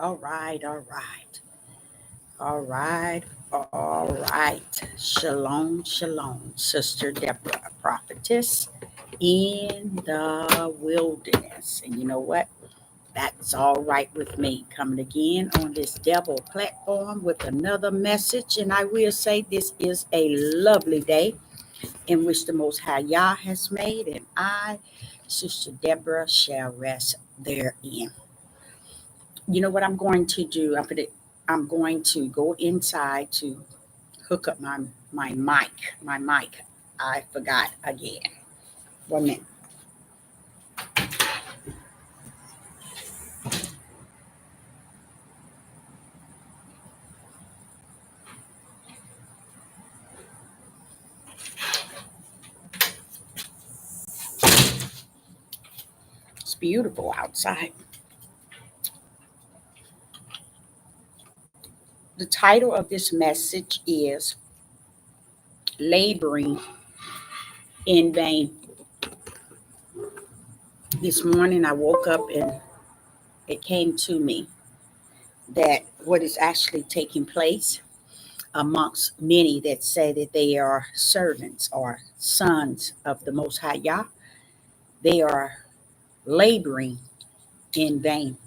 All right, all right, all right, all right. Shalom, shalom, Sister Deborah, a prophetess in the wilderness. And you know what? That's all right with me. Coming again on this devil platform with another message. And I will say this is a lovely day in which the Most High Yah has made, and I, Sister Deborah, shall rest therein. You know what I'm going to do? I'm going to go inside to hook up my mic. My mic. I forgot again. 1 minute. It's beautiful outside. The title of this message is Laboring in Vain. This morning I woke up and it came to me that what is actually taking place amongst many that say that they are servants or sons of the Most High Yah, they are laboring in vain.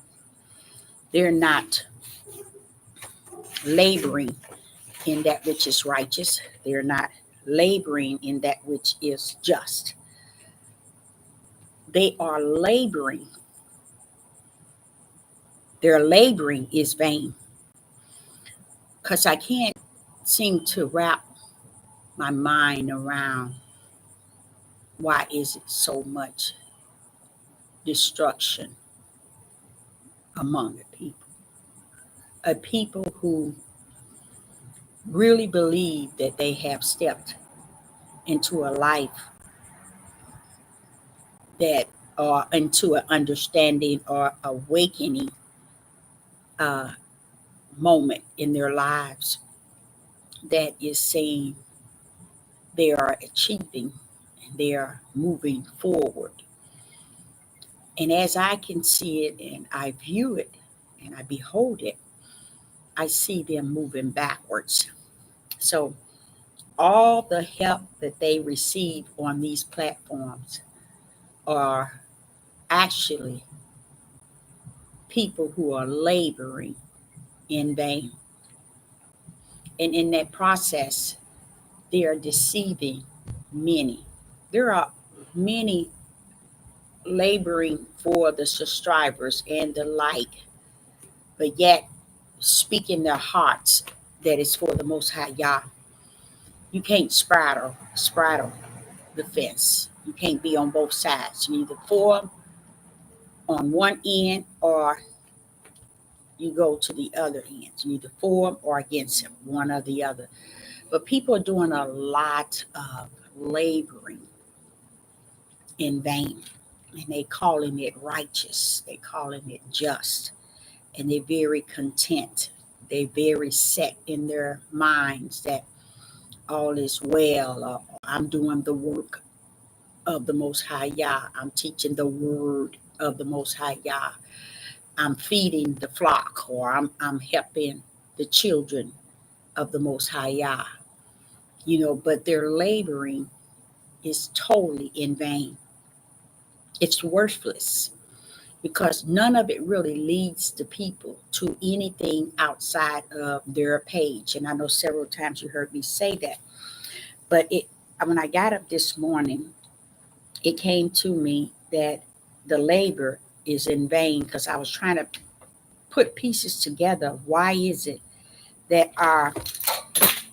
They're not laboring in that which is righteous. They're not laboring in that which is just. They are laboring. Their laboring is vain. Because I can't seem to wrap my mind around why is it so much destruction among the people. A people who really believe that they have stepped into a life that or into an understanding or awakening uh, moment in their lives that is saying they are achieving and they are moving forward. And as I can see it and I view it and I behold it, I see them moving backwards. So all the help that they receive on these platforms are actually people who are laboring in vain. And in that process, they are deceiving many. There are many laboring for the subscribers and the like, but yet speaking their hearts that is for the Most High Yah. You can't spraddle the fence. You can't be on both sides. You either for 'em on one end or you go to the other end. You either for 'em or against them, one or the other. But people are doing a lot of laboring in vain. And they calling it righteous. They calling it just. And they're very content. They're very set in their minds that all is well. I'm doing the work of the Most High Yah. I'm teaching the word of the Most High Yah. I'm feeding the flock, or I'm helping the children of the Most High Yah. But their laboring is totally in vain. It's worthless because none of it really leads the people to anything outside of their page. And I know several times you heard me say that, but when I got up this morning, it came to me that the labor is in vain because I was trying to put pieces together. Why is it that our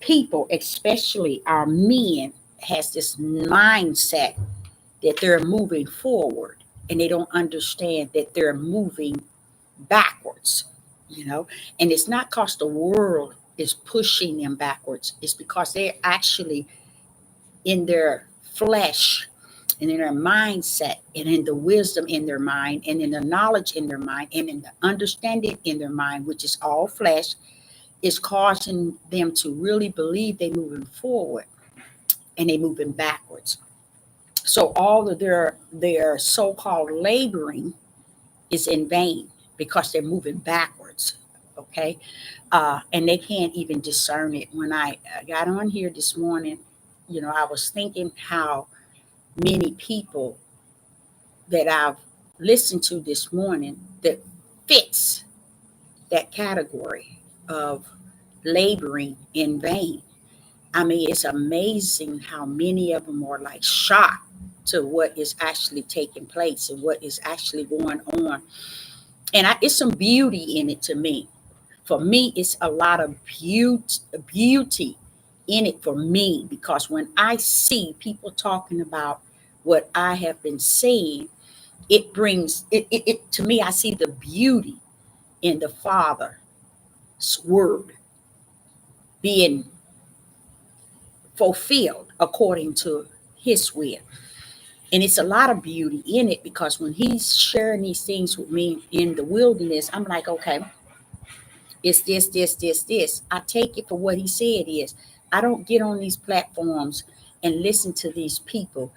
people, especially our men, has this mindset that they're moving forward and they don't understand that they're moving backwards, you know? And it's not because the world is pushing them backwards, it's because they're actually in their flesh and in their mindset and in the wisdom in their mind and in the knowledge in their mind and in the understanding in their mind, which is all flesh, is causing them to really believe they're moving forward and they're moving backwards. So all of their so-called laboring is in vain. because they're moving backwards. Okay. And they can't even discern it. When I got on here this morning, I was thinking how many people that I've listened to this morning that fits that category of laboring in vain. I mean, it's amazing how many of them are like shocked to what is actually taking place and what is actually going on. And it's some beauty in it to me. For me, it's a lot of beauty in it for me, because when I see people talking about what I have been saying, it brings it to me. I see the beauty in the Father's word being fulfilled according to his will. And it's a lot of beauty in it, because when he's sharing these things with me in the wilderness, I'm like, okay, it's this. I take it for what he said is. I don't get on these platforms and listen to these people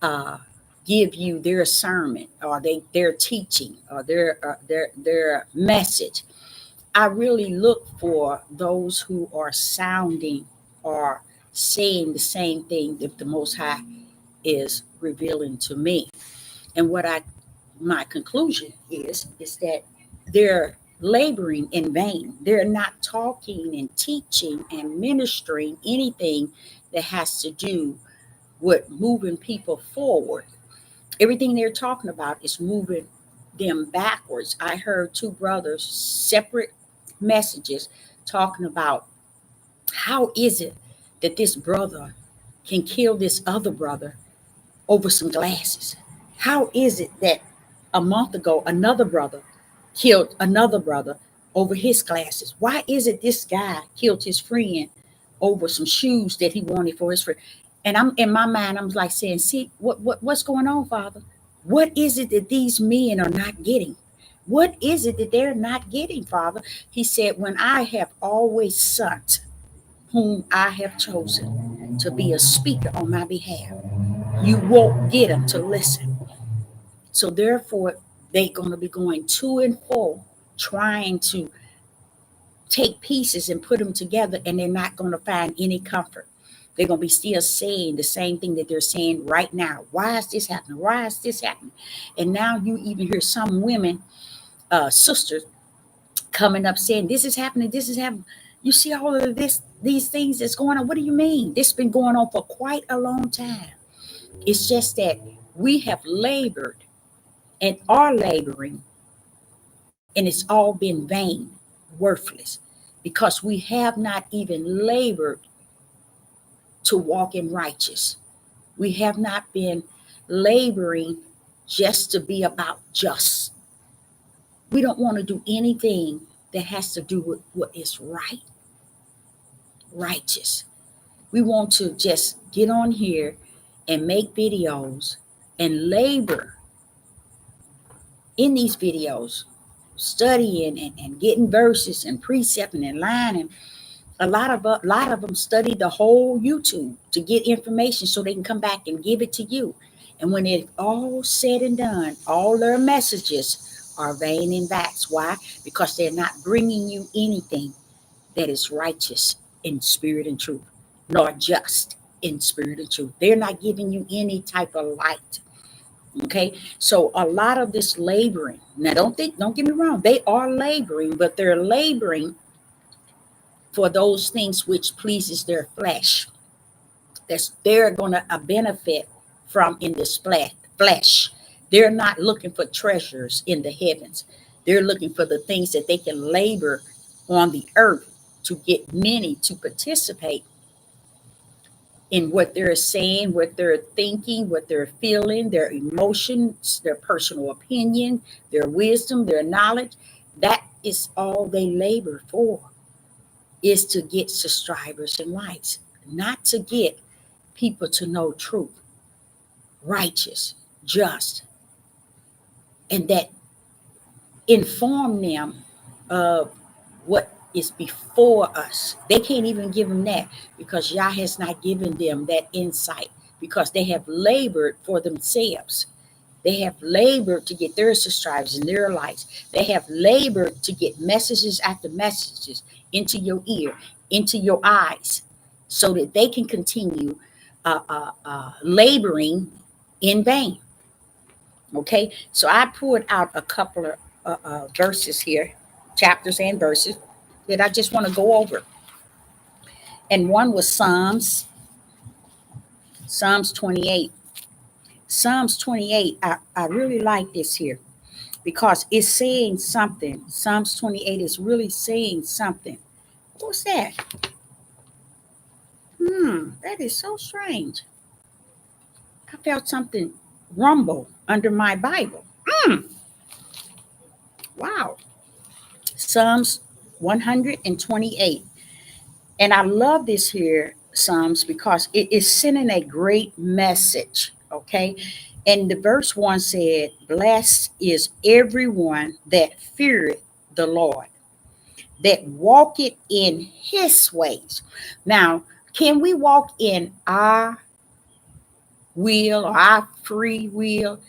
uh, give you their sermon, or their teaching, or their message. I really look for those who are sounding or saying the same thing that the Most High is revealing to me. And my conclusion is that they're laboring in vain. They're not talking and teaching and ministering anything that has to do with moving people forward. Everything they're talking about is moving them backwards. I heard two brothers, separate messages, talking about how is it that this brother can kill this other brother over some glasses? How is it that a month ago another brother killed another brother over his glasses? Why is it this guy killed his friend over some shoes that he wanted for his friend? And I'm in my mind, I'm like saying, see, what's going on, Father? What is it that these men are not getting? What is it that they're not getting, Father? He said, when I have always sent whom I have chosen to be a speaker on my behalf, you won't get them to listen. So therefore, they're going to be going to and fro, trying to take pieces and put them together, and they're not going to find any comfort. They're going to be still saying the same thing that they're saying right now. Why is this happening? Why is this happening? And now you even hear some women, sisters, coming up saying, this is happening, this is happening. You see all of these things that's going on. What do you mean? This has been going on for quite a long time. It's just that we have labored and are laboring, and it's all been vain, worthless, because we have not even labored to walk in righteous. We have not been laboring just to be about just. We don't want to do anything that has to do with what is right, righteous. We want to just get on here and make videos and labor in these videos, studying and getting verses and precepting and lining. A lot of them study the whole YouTube to get information so they can come back and give it to you. And when it's all said and done, all their messages are vain and vexed. Why? Because they're not bringing you anything that is righteous in spirit and truth, nor just in spirit and truth. They're not giving you any type of light. Okay, so a lot of this laboring. Now, don't get me wrong. They are laboring, but they're laboring for those things which pleases their flesh. That's they're going to benefit from in this flesh. They're not looking for treasures in the heavens. They're looking for the things that they can labor on the earth to get many to participate in what they're saying, what they're thinking, what they're feeling, their emotions, their personal opinion, their wisdom, their knowledge. That is all they labor for, is to get subscribers and likes, not to get people to know truth, righteous, just, and that inform them of what is before us. They can't even give them that, because Yah has not given them that insight, because they have labored for themselves. They have labored to get their subscribers in their lives. They have labored to get messages after messages into your ear, into your eyes, so that they can continue laboring in vain. Okay, so I pulled out a couple of verses here, chapters and verses that I just want to go over. And one was Psalms 28. Psalms 28, I really like this here because it's saying something. Psalms 28 is really saying something. What's that? That is so strange. I felt something rumble under my Bible. Wow. Psalms 128. And I love this here, Psalms, because it is sending a great message. Okay. And the verse 1 said, blessed is everyone that feareth the Lord, that walketh in his ways. Now, can we walk in our will or our free will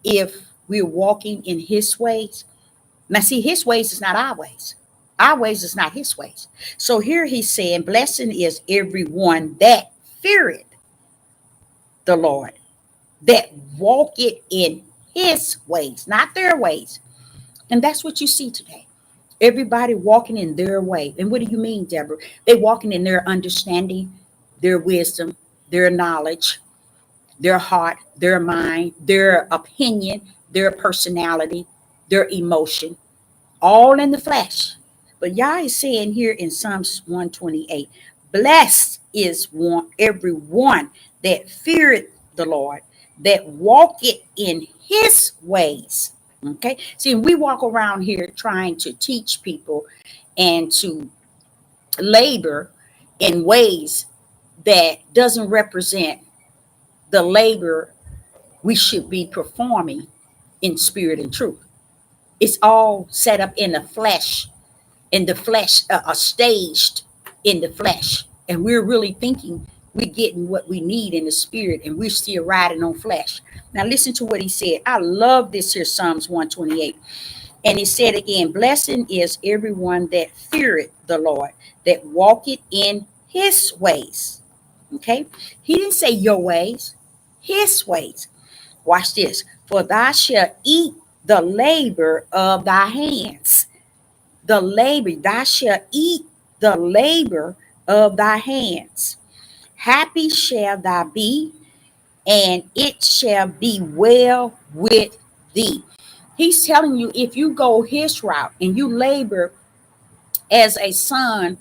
if we're walking in his ways? Now, see, his ways is not our ways. Our ways is not his ways. So here he's saying, blessing is everyone that feareth the Lord, that walketh in his ways, not their ways. And that's what you see today. Everybody walking in their way. And what do you mean, Deborah? They're walking in their understanding, their wisdom, their knowledge, their heart, their mind, their opinion, their personality, their emotion, all in the flesh. But Yah is saying here in Psalms 128, blessed is everyone that feareth the Lord, that walketh in his ways. Okay. See, we walk around here trying to teach people and to labor in ways that doesn't represent the labor we should be performing in spirit and truth. It's all set up in the flesh, are staged in the flesh. And we're really thinking we're getting what we need in the spirit, and we're still riding on flesh. Now, listen to what he said. I love this here, Psalms 128. And he said again, blessing is everyone that feareth the Lord, that walketh in his ways. Okay. He didn't say your ways, his ways. Watch this. For thou shalt eat the labor of thy hands. The labor, thou shalt eat the labor of thy hands. Happy shall thou be, and it shall be well with thee. He's telling you, if you go his route and you labor as a son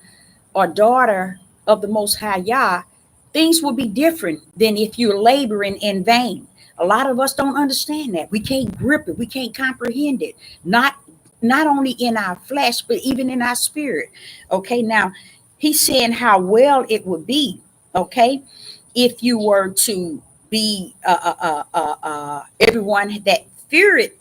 or daughter of the Most High Yah, things will be different than if you're laboring in vain. A lot of us don't understand that. We can't grip it. We can't comprehend it. Not only in our flesh, but even in our spirit. Okay, now he's saying how well it would be, okay, if you were to be everyone that feareth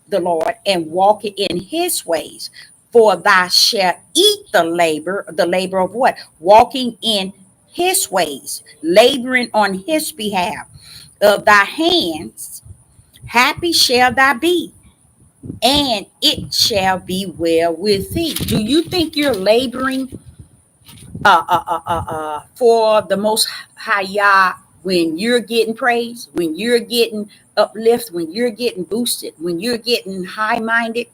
the Lord and walk in his ways. For thou shalt eat the labor of what? Walking in his ways, laboring on his behalf. Of thy hands, happy shall thou be, and it shall be well with thee. Do you think you're laboring for the Most High Yah when you're getting praise, when you're getting uplift, when you're getting boosted, when you're getting high-minded?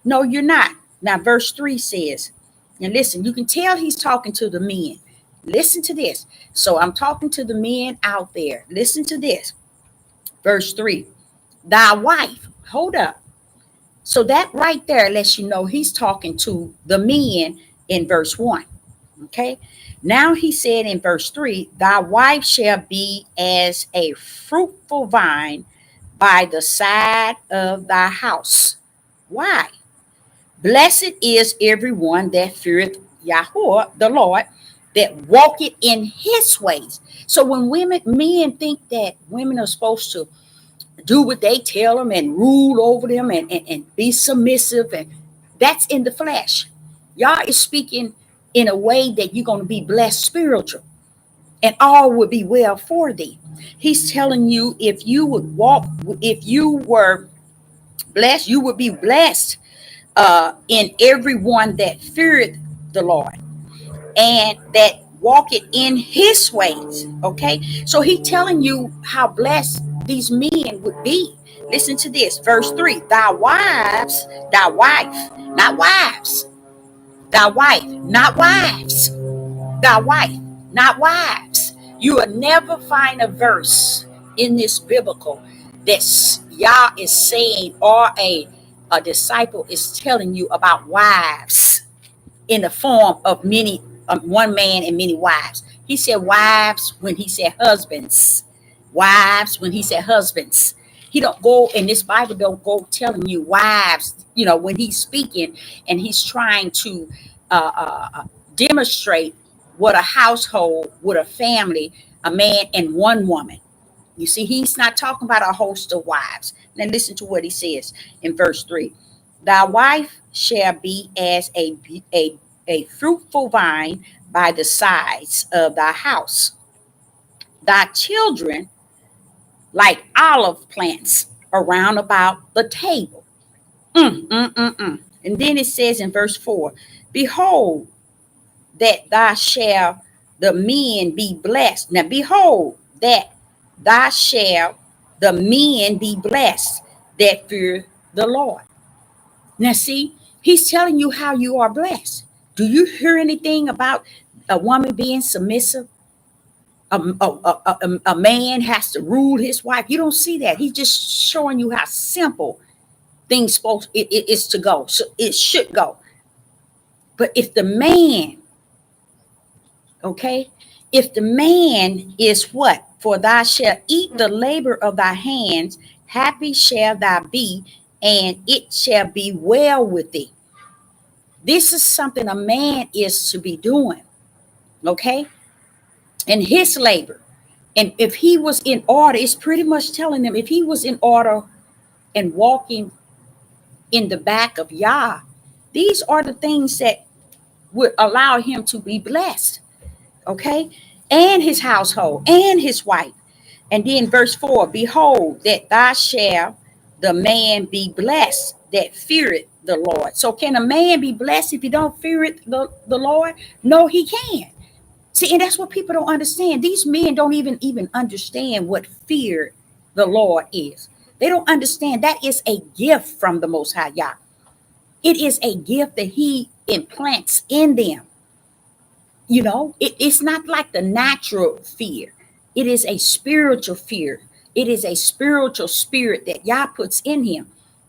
No, you're not. Now, verse 3 says, and listen, you can tell he's talking to the men. Listen to this. So I'm talking to the men out there. Listen to this. Verse 3, thy wife, hold up. So that right there lets you know he's talking to the men in verse 1. Okay. Now he said in verse 3, thy wife shall be as a fruitful vine by the side of thy house. Why? Blessed is everyone that feareth Yahweh, the Lord, that walketh in his ways. So when men think that women are supposed to do what they tell them and rule over them and be submissive, and that's in the flesh. Yah is speaking in a way that you're going to be blessed spiritual. and all would be well for thee. He's telling you, if you would walk, if you were blessed, you would be blessed in everyone that feareth the Lord and that walk it in his ways. Okay, so he telling you how blessed these men would be. Listen to this, verse 3. Thy wives, thy wife, not wives, thy wife, not wives, thy wife, not wives. You will never find a verse in this biblical that Yah is saying, or a disciple is telling you about wives in the form of many, one man and many wives. He said wives when he said husbands. Wives when he said husbands. He don't go in this Bible, don't go telling you wives, when he's speaking and he's trying to demonstrate what a household, what a family, a man and one woman. You see, he's not talking about a host of wives. Now listen to what he says in verse 3. Thy wife shall be as a fruitful vine by the sides of thy house. Thy children like olive plants around about the table. And then it says in verse 4, behold, that thou shall the men be blessed. Now behold, that thou shall the men be blessed that fear the Lord. Now see, he's telling you how you are blessed. Do you hear anything about a woman being submissive? A man has to rule his wife. You don't see that. He's just showing you how simple things supposed it is to go. So it should go. But if the man, okay, if the man is what? For thou shalt eat the labor of thy hands, happy shall thou be, and it shall be well with thee. This is something a man is to be doing, okay? And his labor. And if he was in order, it's pretty much telling them if he was in order and walking in the back of Yah, these are the things that would allow him to be blessed, okay? And his household and his wife. And then verse 4, behold, that thou shalt the man be blessed that feareth the Lord. So can a man be blessed if he don't fear the Lord? No, he can't. See, and that's what people don't understand. These men don't even understand what fear the Lord is. They don't understand that is a gift from the Most High Yah. It is a gift that he implants in them. It's not like the natural fear. It is a spiritual fear. It is a spiritual spirit that Yah puts in him.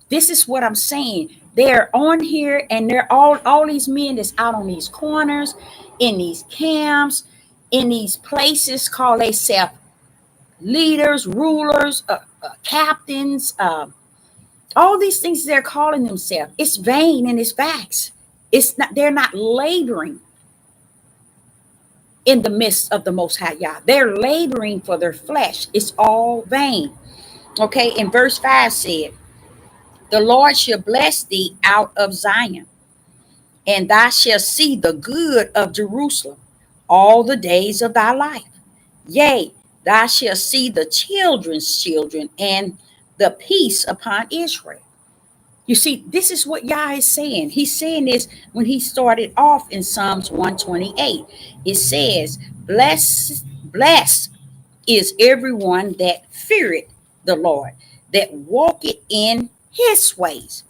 This is what I'm saying. They're on here and they're all these men that's out on these corners, in these camps, in these places, call themselves leaders, rulers, captains, all these things they're calling themselves. It's vain and it's facts. It's not. They're not laboring in the midst of the Most High Yah. They're laboring for their flesh. It's all vain. Okay, in verse 5 said, the Lord shall bless thee out of Zion, and thou shalt see the good of Jerusalem all the days of thy life. Yea, thou shalt see the children's children and the peace upon Israel. You see, this is what Yah is saying. He's saying this when he started off in Psalms 128. It says, blessed is everyone that feareth the Lord, that walketh in his ways.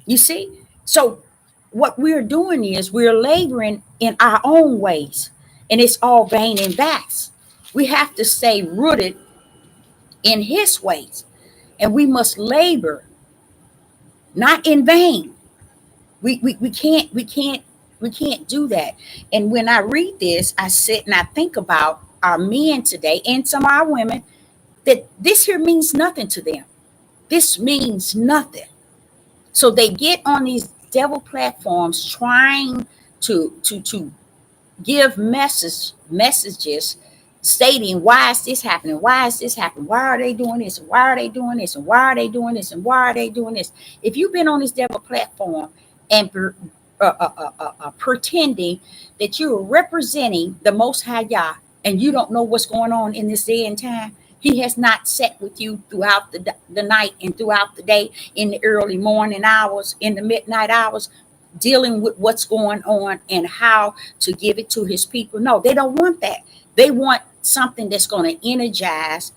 You see? So what we're doing is we're laboring in our own ways, and it's all vain and vast. We have to stay rooted in his ways, and we must labor not in vain. We can't do that. And when I read this, I sit and I think about our men today and some of our women, that this here means nothing to them. This means nothing. So they get on these devil platforms trying to give messages stating, why is this happening? Why is this happening? Why are they doing this? Why are they doing this? And why are they doing this? And why are they doing this? If you've been on this devil platform and pretending that you're representing the Most High Yah, and you don't know what's going on in this day and time. He has not sat with you throughout the night and throughout the day, in the early morning hours, in the midnight hours, dealing with what's going on and how to give it to his people. No, they don't want that. They want something that's going to energize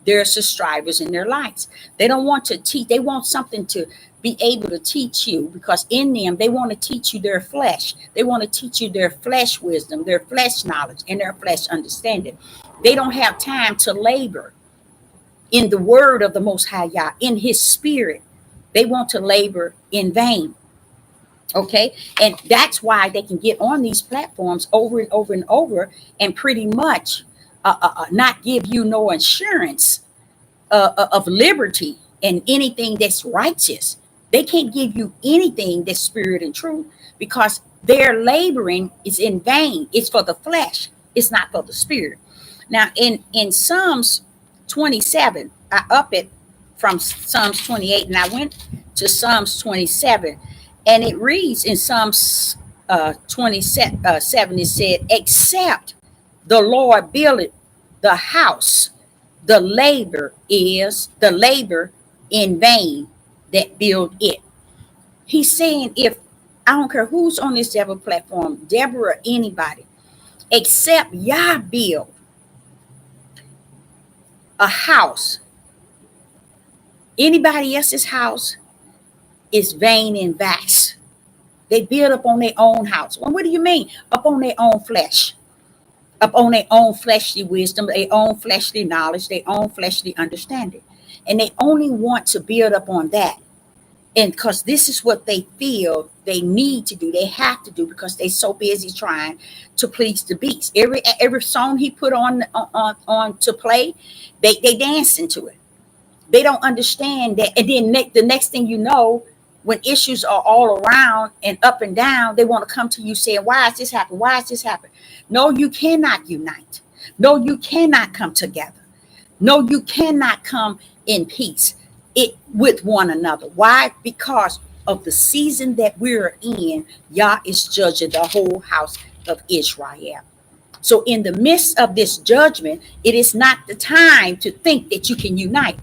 their subscribers in their lives. They don't want to teach. They want something to be able to teach you, because in them, they want to teach you their flesh. They want to teach you their flesh wisdom, their flesh knowledge, and their flesh understanding. They don't have time to labor in the word of the Most High Yah, in his spirit. They want to labor in vain. Okay. And that's why they can get on these platforms over and over and over and pretty much not give you no assurance of liberty and anything that's righteous. They can't give you anything that's spirit and truth, because their laboring is in vain. It's for the flesh. It's not for the spirit. Now, in Psalms 27, I up it from Psalms 28, and I went to Psalms 27, and it reads in Psalms 27, it said, except the Lord buildeth the house, the labor in vain that build it. He's saying, if I don't care who's on this devil platform, Deborah, anybody, except Yah build a house, anybody else's house is vain and vast. They build up on their own house. Well, what do you mean? Up on their own flesh, up on their own fleshly wisdom, their own fleshly knowledge, their own fleshly understanding. And they only want to build up on that. And because this is what they feel they need to do, they have to do, because they're so busy trying to please the beast. Every song he put on to play, they dance into it. They don't understand that. And then the next thing you know, when issues are all around and up and down, they want to come to you saying, why is this happening? Why is this happening? No, you cannot unite. No, you cannot come together. No, you cannot come in peace with one another. Why? Because of the season that we're in. Yah is judging the whole house of Israel. So in the midst of this judgment, it is not the time to think that you can unite.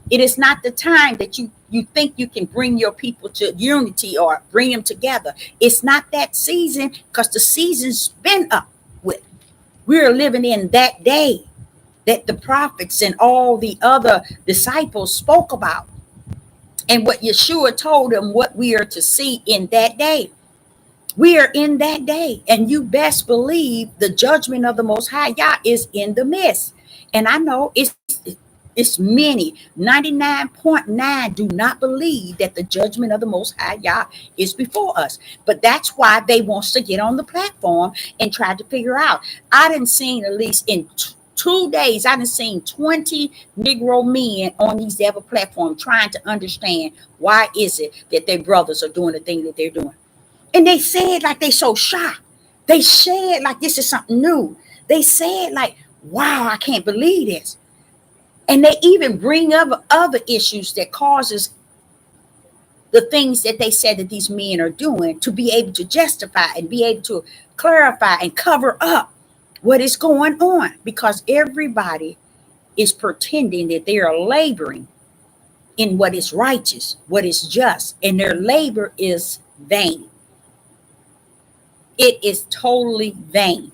It is not the time that you think you can bring your people to unity or bring them together. It's not that season, because the season's been up with. We're living in that day that the prophets and all the other disciples spoke about, and what Yeshua told them what we are to see in that day. We are in that day, and you best believe the judgment of the Most High Yah is in the midst. And I know it's many, 99.9 do not believe that the judgment of the Most High Yah is before us. But that's why they wants to get on the platform and try to figure out. I didn't see, at least in 2 days, I done seen 20 Negro men on these devil platforms trying to understand why is it that their brothers are doing the thing that they're doing. And they say it like they so shocked. They say it like this is something new. They say it like, wow, I can't believe this. And they even bring up other issues that causes the things that they said that these men are doing, to be able to justify and be able to clarify and cover up what is going on, because everybody is pretending that they are laboring in what is righteous, what is just, and their labor is vain. It is totally vain.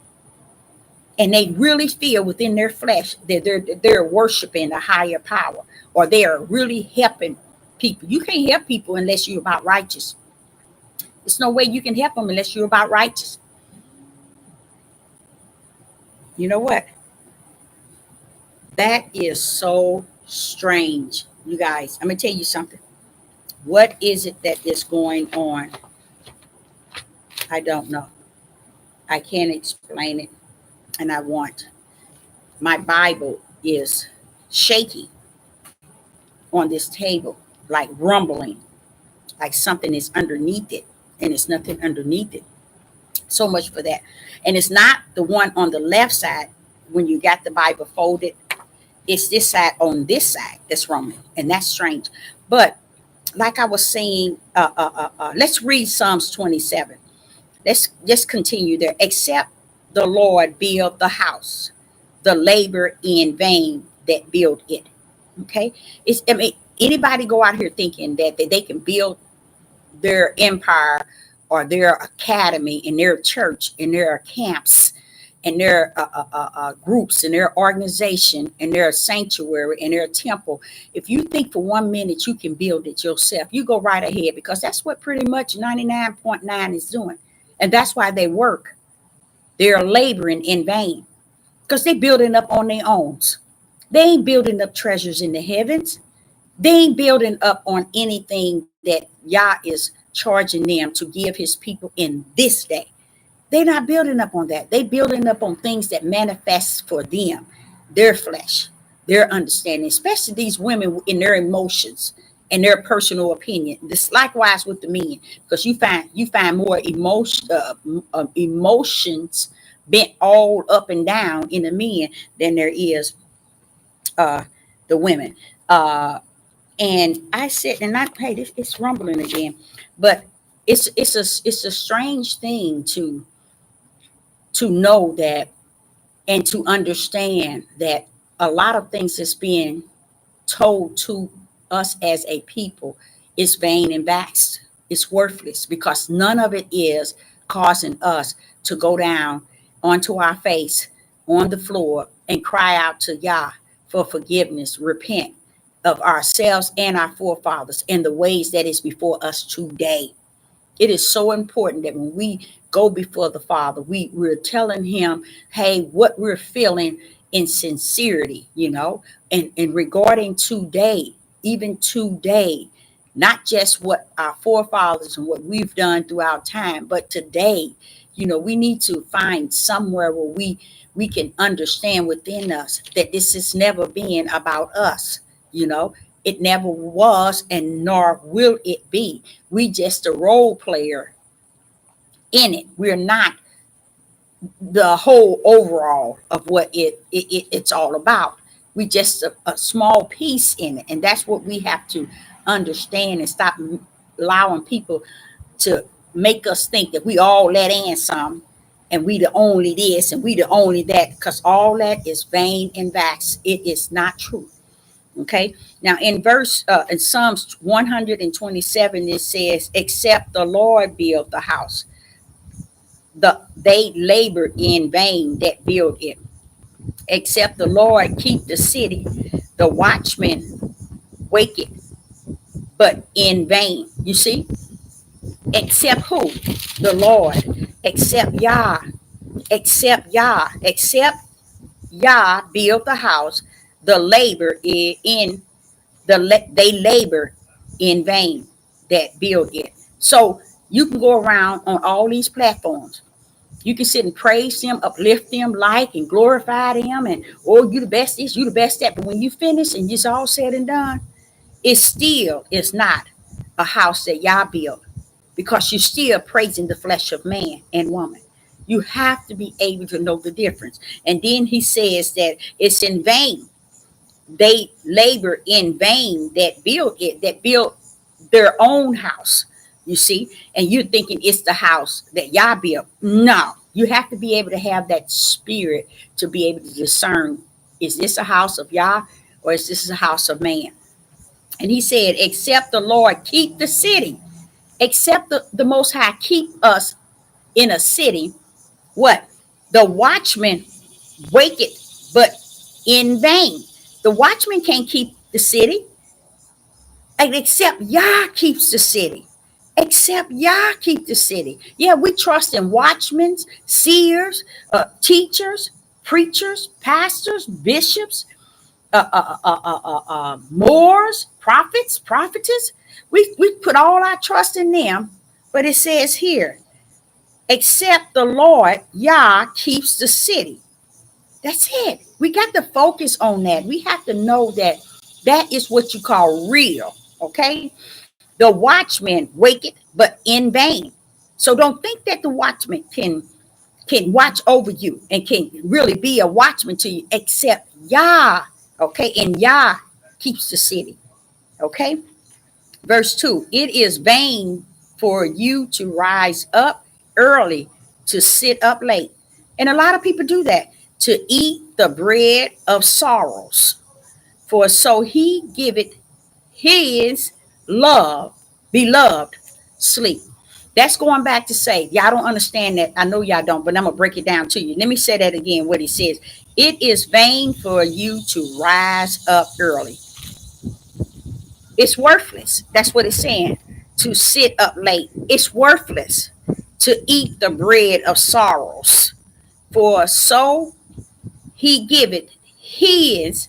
And they really feel within their flesh that they're worshiping a higher power, or they are really helping people. You can't help people unless you're about righteous. There's no way you can help them unless you're about righteous. You know what? That is so strange, you guys. I'm going to tell you something. What is it that is going on? I don't know. I can't explain it, and I want. My Bible is shaky on this table, like rumbling, like something is underneath it, and it's nothing underneath it. So much for that. And it's not the one on the left side when you got the Bible folded. It's this side on this side that's rumbling, and that's strange. But like I was saying, let's read Psalms 27. Let's just continue there. Except the Lord build the house, the labor in vain that build it. Okay. I mean, anybody go out here thinking that they can build their empire or their academy in their church, in their camps, in their groups, in their organization, in their sanctuary, in their temple. If you think for 1 minute you can build it yourself, you go right ahead, because that's what pretty much 99.9 is doing. And that's why they work. They're laboring in vain because they're building up on their own. They ain't building up treasures in the heavens. They ain't building up on anything that Yah is charging them to give his people in this day. They're not building up on that. They building up on things that manifest for them, their flesh, their understanding, especially these women in their emotions and their personal opinion. This likewise with the men, because you find more emotions bent all up and down in the men than there is the women. And I said, and I hey, it's rumbling again, but it's a strange thing to know that and to understand that a lot of things that's being told to us as a people is vain and vexed. It's worthless, because none of it is causing us to go down onto our face on the floor and cry out to Yah for forgiveness, repent of ourselves and our forefathers and the ways that is before us today. It is so important that when we go before the Father, we're telling him, hey, what we're feeling in sincerity, and regarding today, even today, not just what our forefathers and what we've done throughout time, but today, we need to find somewhere where we can understand within us that this has never been about us. It never was, and nor will it be. We just a role player in it. We're not the whole overall of what it's all about. We just a small piece in it, and that's what we have to understand and stop allowing people to make us think that we all let in some, and we the only this and we the only that, because all that is vain and vast. It is not true. Okay. Now in Psalms 127, it says, except the Lord build the house, they labor in vain that build it. Except the Lord keep the city, the watchman wake it, but in vain. You see? Except who? The Lord. Except Yah. Except Yah. Except Yah build the house, the labor in they labor in vain that build it. So you can go around on all these platforms. You can sit and praise them, uplift them, like and glorify them, and oh, you the best this, you the best that. But when you finish and it's all said and done, it still is not a house that Yah built, because you're still praising the flesh of man and woman. You have to be able to know the difference. And then he says that it's in vain. They labor in vain that build it, that build their own house. You see, and you're thinking it's the house that Yah built. No, you have to be able to have that spirit to be able to discern, is this a house of Yah or is this a house of man? And he said, except the Lord keep the city, except the Most High keep us in a city, what? The watchman wake it, but in vain. The watchman can't keep the city, and except Yah keeps the city. Except Yah keep the city. Yeah, we trust in watchmen, seers, teachers, preachers, pastors, bishops, Moors, prophets, prophetess. We put all our trust in them. But it says here, except the Lord, Yah keeps the city. That's it. We got to focus on that. We have to know that that is what you call real. Okay. The watchman wake it, but in vain. So don't think that the watchman can watch over you and can really be a watchman to you, except Yah. Okay. And Yah keeps the city. Okay. Verse 2, it is vain for you to rise up early, to sit up late. And a lot of people do that. to eat the bread of sorrows, for so he giveth his beloved sleep. That's going back to say, y'all don't understand that. I know y'all don't, but I'm going to break it down to you. Let me say that again, what he says. It is vain for you to rise up early. It's worthless. That's what it's saying. To sit up late. It's worthless to eat the bread of sorrows. For so he giveth his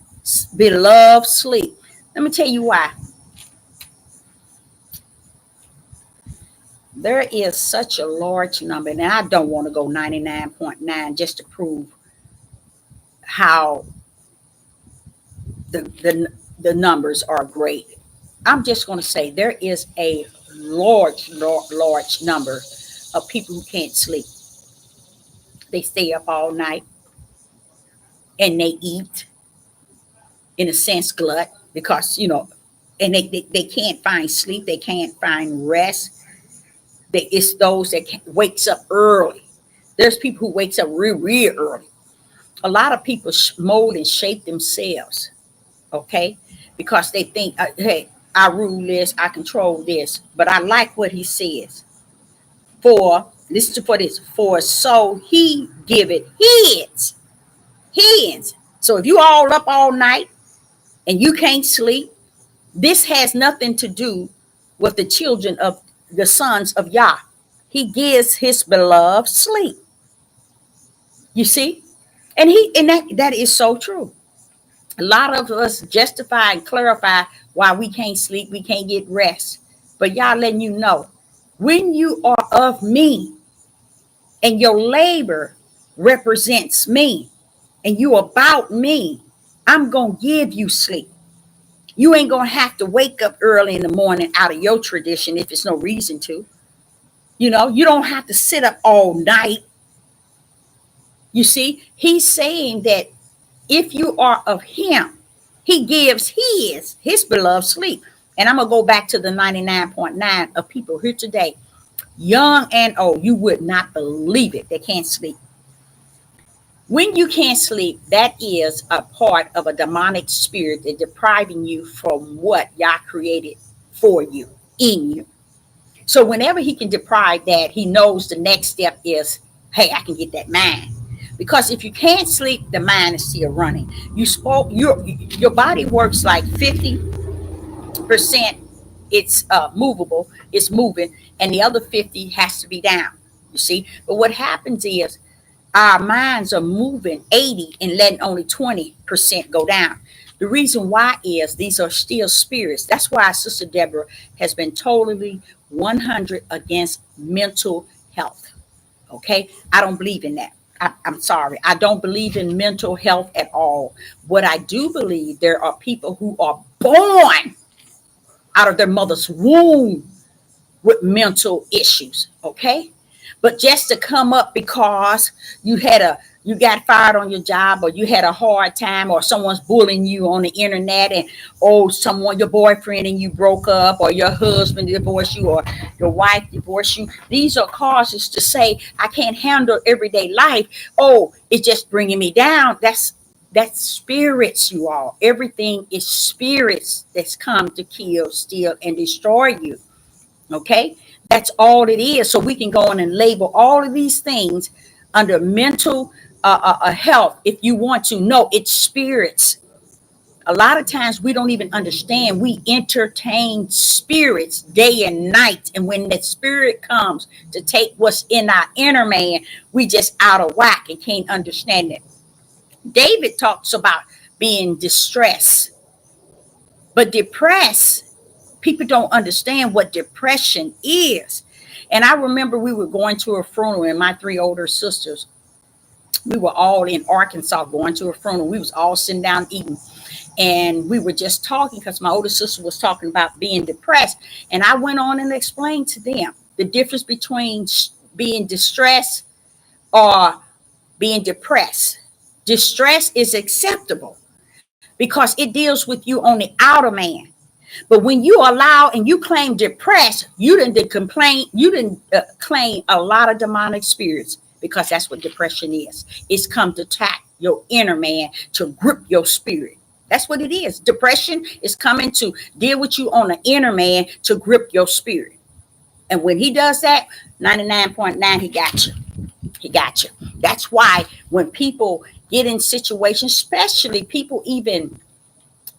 beloved sleep. Let me tell you why. There is such a large number, and I don't want to go 99.9 just to prove how the numbers are great. I'm just going to say there is a large number of people who can't sleep. They stay up all night and they eat, in a sense, glut, because, and they can't find sleep. They can't find rest. It's those that wakes up early. There's people who wakes up real early. A lot of people mold and shape themselves, okay, because they think, hey, I rule this, I control this. But I like what he says. Listen for this. For so he giveth his. So if you all up all night and you can't sleep, this has nothing to do with the children of the sons of Yah. He gives his beloved sleep. You see? And that is so true. A lot of us justify and clarify why we can't sleep, we can't get rest. But y'all letting you know, when you are of me and your labor represents me and you about me, I'm going to give you sleep. You ain't going to have to wake up early in the morning out of your tradition if it's no reason to. You don't have to sit up all night. You see, he's saying that if you are of him, he gives his beloved sleep. And I'm going to go back to the 99.9 of people here today, young and old. You would not believe it. They can't sleep. When you can't sleep, that is a part of a demonic spirit that depriving you from what Yah created for you, in you. So whenever he can deprive that, he knows the next step is, hey, I can get that mind. Because if you can't sleep, the mind is still running. Your body works like 50%. It's movable, it's moving, and the other 50 has to be down. You see, but what happens is our minds are moving 80 and letting only 20% go down. The reason why is these are still spirits. That's why Sister Deborah has been totally 100 against mental health. Okay, I don't believe in that. I'm sorry. I don't believe in mental health at all. What I do believe, there are people who are born out of their mother's womb with mental issues. Okay. But just to come up because you got fired on your job, or you had a hard time, or someone's bullying you on the internet, and your boyfriend and you broke up, or your husband divorced you, or your wife divorced you. These are causes to say, I can't handle everyday life. Oh, it's just bringing me down. That's spirits, you all. Everything is spirits that's come to kill, steal, and destroy you. Okay, that's all it is. So we can go on and label all of these things under mental health if you want to. No, it's spirits. A lot of times we don't even understand. We entertain spirits day and night, and when that spirit comes to take what's in our inner man, we just out of whack and can't understand it. David talks about being distressed, but depressed. People don't understand what depression is. And I remember we were going to a funeral, and my 3 older sisters, we were all in Arkansas going to a funeral. We was all sitting down eating, and we were just talking because my older sister was talking about being depressed. And I went on and explained to them the difference between being distressed or being depressed. Distress is acceptable because it deals with you on the outer man. But when you allow and you claim depressed, you didn't claim a lot of demonic spirits, because that's what depression is. It's come to your inner man, to grip your spirit. That's what it is. Depression is coming to deal with you on the inner man, to grip your spirit. And when he does that, 99.9, he got you. He got you. That's why when people get in situations, especially people even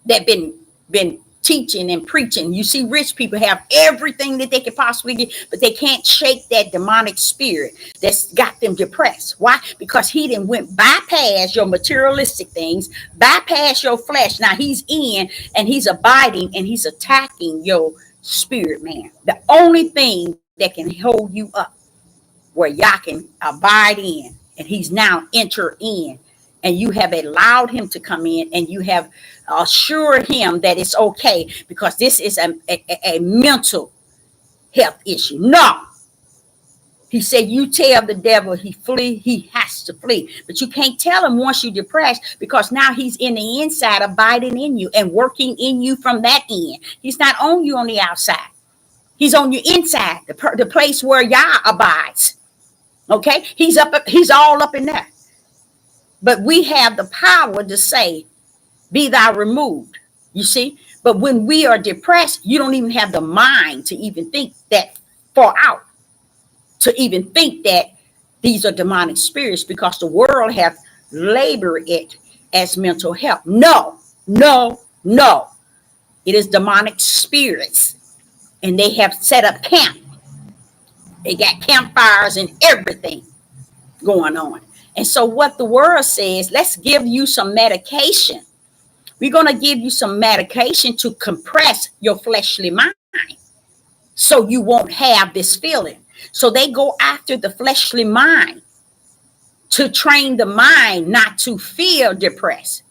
that been teaching and preaching, you see rich people have everything that they could possibly get, but they can't shake that demonic spirit that's got them depressed. Why? Because he didn't went bypass your materialistic things, bypass your flesh. Now he's in and he's abiding and he's attacking your spirit, man. The only thing that can hold you up, where y'all can abide in, and he's now enter in, and you have allowed him to come in, and you have assured him that it's okay, because this is a mental health issue. No, he said, you tell the devil he flee, he has to flee. But you can't tell him once you're depressed, because now he's in the inside, abiding in you and working in you from that end. He's not on you on the outside. He's on your inside, the place where Yah abides. Okay, he's all up in there. But we have the power to say, be thou removed. You see? But when we are depressed, you don't even have the mind to even think that far out, to even think that these are demonic spirits, because the world have labored it as mental health. No, no, no. It is demonic spirits. And they have set up camp. They got campfires and everything going on. And so what the world says, let's give you some medication. We're going to give you some medication to compress your fleshly mind, so you won't have this feeling. So they go after the fleshly mind to train the mind not to feel depressed.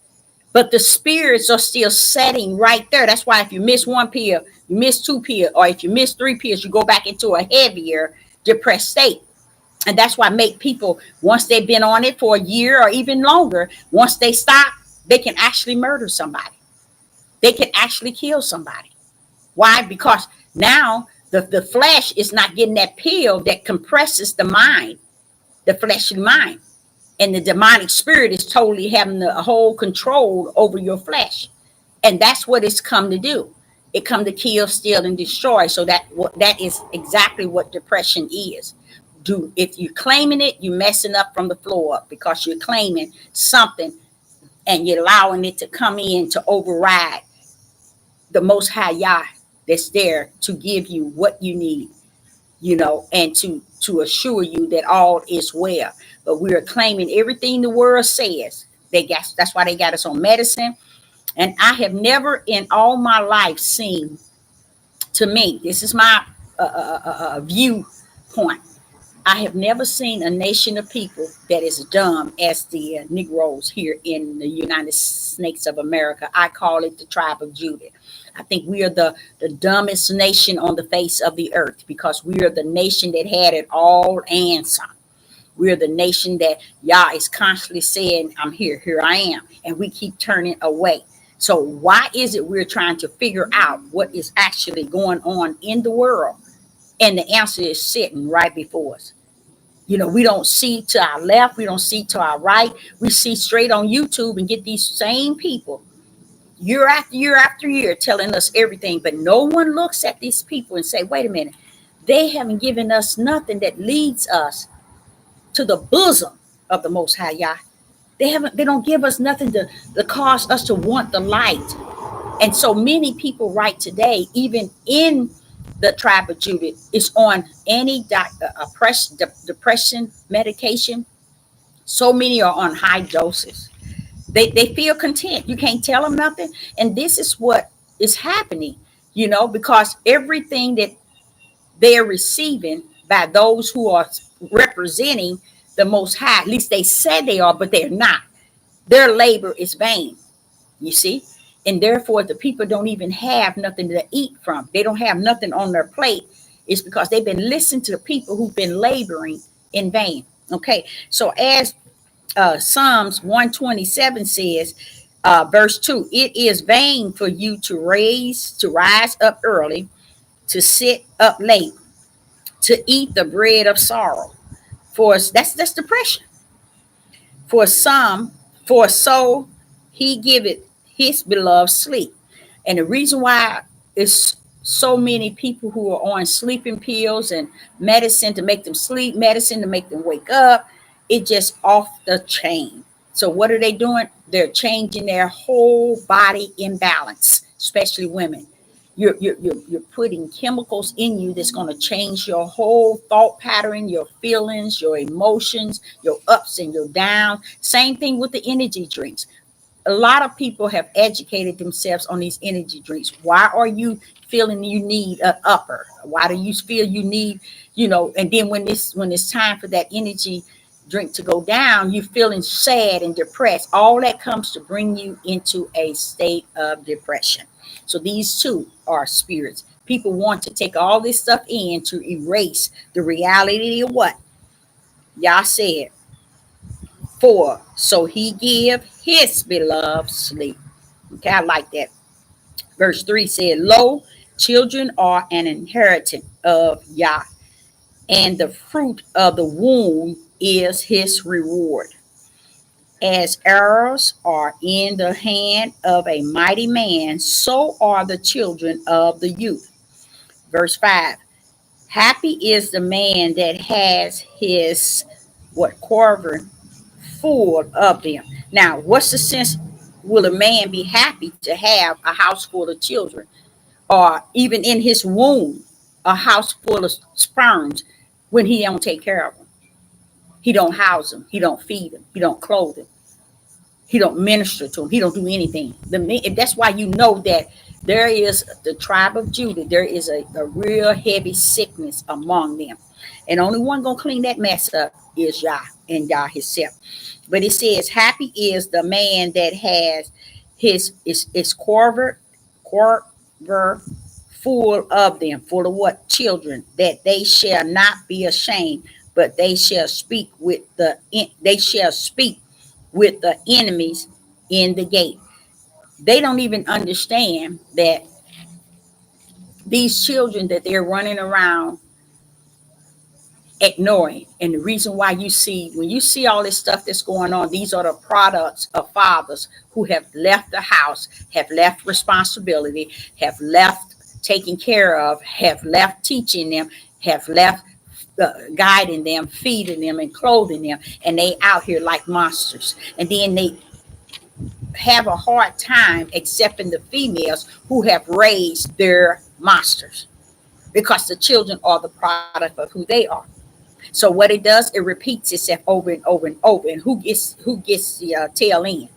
But the spirits are still setting right there. That's why if you miss one pill, you miss two pills, or if you miss three pills, you go back into a heavier depressed state. And that's why make people, once they've been on it for a year or even longer, once they stop, they can actually murder somebody. They can actually kill somebody. Why? Because now the flesh is not getting that pill that compresses the mind, the fleshly mind. And the demonic spirit is totally having the whole control over your flesh. And that's what it's come to do. It come to kill, steal, and destroy. So that is exactly what depression is. If you're claiming it, you're messing up from the floor up, because you're claiming something and you're allowing it to come in to override the Most High Yah that's there to give you what you need, and to assure you that all is well. But we are claiming everything the world says. That's why they got us on medicine. And I have never in all my life seen, to me, this is my viewpoint, I have never seen a nation of people that is dumb as the Negroes here in the United States of America. I call it the tribe of Judah. I think we are the dumbest nation on the face of the earth, because we are the nation that had it all and some. We're the nation that Yah is constantly saying, I'm here I am. And we keep turning away. So why is it we're trying to figure out what is actually going on in the world? And the answer is sitting right before us. We don't see to our left. We don't see to our right. We see straight on YouTube and get these same people year after year after year telling us everything. But no one looks at these people and say, wait a minute, they haven't given us nothing that leads us to the bosom of the Most High Yah. They don't give us nothing to cause us to want the light. And so many people right today, even in the tribe of Judah, is on any depression medication. So many are on high doses. They feel content. You can't tell them nothing. And this is what is happening, because everything that they're receiving by those who are representing the Most High, at least they say they are, but they're not. Their labor is vain, you see? And therefore, the people don't even have nothing to eat from. They don't have nothing on their plate. It's because they've been listening to the people who've been laboring in vain. Okay, so as Psalms 127 says, verse 2, it is vain for you to rise up early, to sit up late, to eat the bread of sorrow. For that's depression. For some For so he giveth his beloved sleep. And the reason why it's so many people who are on sleeping pills and medicine to make them sleep, medicine to make them wake up, it just off the chain. So what are they doing? They're changing their whole body imbalance, especially women. You're putting chemicals in you that's going to change your whole thought pattern, your feelings, your emotions, your ups and your downs. Same thing with the energy drinks. A lot of people have educated themselves on these energy drinks. Why are you feeling you need an upper? Why do you feel you need, and then when it's time for that energy drink to go down, you're feeling sad and depressed. All that comes to bring you into a state of depression. So these two are spirits. People want to take all this stuff in to erase the reality of what Yah said. For so he give his beloved sleep. Okay, I like that. Verse 3 said, Lo, children are an inheritance of Yah, and the fruit of the womb is his reward. As arrows are in the hand of a mighty man, so are the children of the youth. Verse 5. Happy is the man that has his quiver full of them. Now, what's the sense? Will a man be happy to have a house full of children, or even in his womb, a house full of sperms, when he don't take care of them? He don't house them. He don't feed them. He don't clothe them. He don't minister to them. He don't do anything. That's why you know that there is the tribe of Judah. There is a real heavy sickness among them. And only one going to clean that mess up is Yah and Yah himself. But it says, happy is the man that has his quiver full of them. Full of what? Children. That they shall not be ashamed, but they shall speak with the enemies in the gate. They don't even understand that these children that they're running around ignoring. And the reason why when you see all this stuff that's going on, these are the products of fathers who have left the house, have left responsibility, have left taking care of, have left teaching them, have left guiding them, feeding them, and clothing them. And they out here like monsters. And then they have a hard time accepting the females who have raised their monsters, because the children are the product of who they are. So what it does, it repeats itself over and over and over. And who gets the tail end?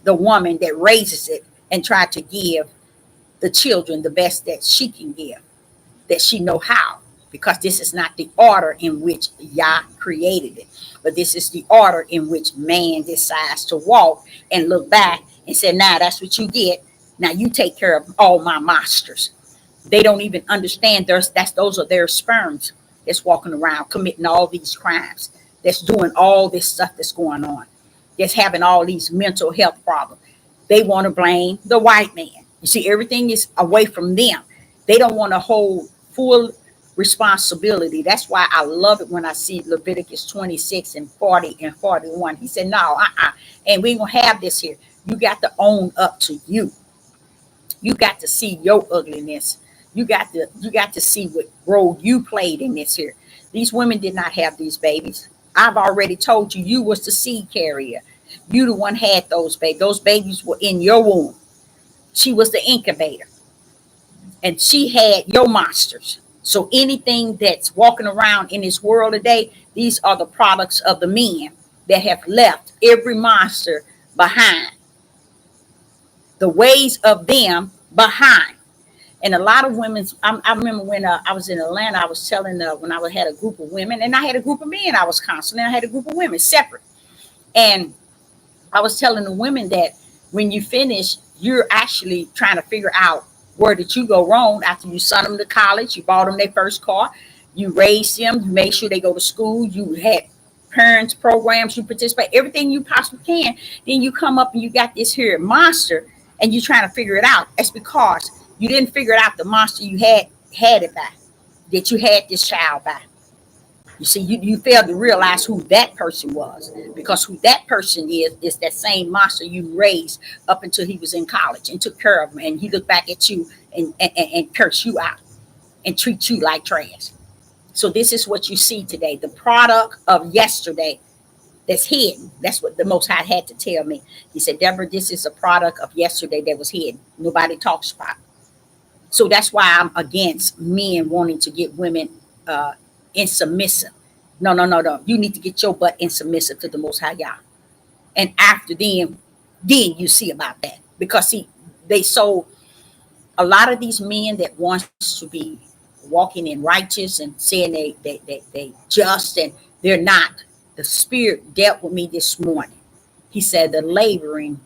The woman that raises it and try to give the children the best that she can give, that she know how. Because this is not the order in which Yah created it, but this is the order in which man decides to walk and look back and say, "Now that's what you get. Now you take care of all my monsters." They don't even understand those are their sperms that's walking around committing all these crimes, that's doing all this stuff that's going on, that's having all these mental health problems. They want to blame the white man. You see, everything is away from them. They don't want to hold full responsibility. That's why I love it when I see Leviticus 26 and 40 and 41. He said, no, and we ain't gonna have this here. You got to own up to you. You got to see your ugliness. You got to see what role you played in this here. These women did not have these babies. I've already told you, you was the seed carrier. You the one had those babies. Those babies were in your womb. She was the incubator. And she had your monsters. So anything that's walking around in this world today, these are the products of the men that have left every monster behind. The ways of them behind. And a lot of women, I remember when I was in Atlanta, I was telling when I had a group of women, and I had a group of men I was counseling, I had a group of women separate. And I was telling the women that when you finish, you're actually trying to figure out where did you go wrong after you sent them to college, you bought them their first car, you raised them, you made sure they go to school, you had parents programs, you participate, everything you possibly can. Then you come up and you got this here monster and you're trying to figure it out. It's because you didn't figure it out the monster you had it by, that you had this child by. You see, you fail to realize who that person was, because who that person is that same monster you raised up until he was in college and took care of him, and he looked back at you and curse you out and treat you like trash. So this is what you see today, the product of yesterday that's hidden. That's what the Most High had to tell me. He said, Deborah, this is a product of yesterday that was hidden. Nobody talks about. So that's why I'm against men wanting to get women in submissive. No, no, no, no. You need to get your butt in submissive to the Most High Yah. And after then you see about that. Because see, they sold a lot of these men that wants to be walking in righteous and saying they just, and they're not. The Spirit dealt with me this morning. He said the laboring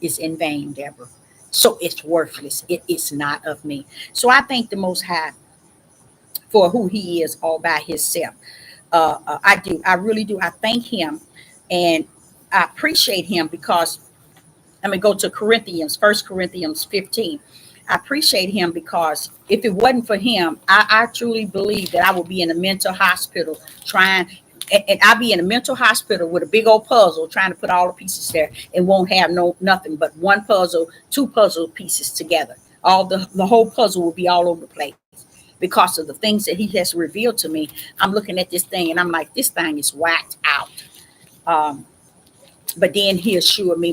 is in vain, Deborah. So it's worthless. It is not of me. So I thank the Most High for who he is all by himself. I do. I really do. I thank him and I appreciate him because I'm going to go to Corinthians, 1 Corinthians 15. I appreciate him because if it wasn't for him, I truly believe that I would be in a mental hospital trying, and I'll be in a mental hospital with a big old puzzle trying to put all the pieces there and won't have nothing but one puzzle, two puzzle pieces together. All the whole puzzle will be all over the place because of the things that he has revealed to me. I'm looking at this thing and I'm like, this thing is whacked out. But then he assured me,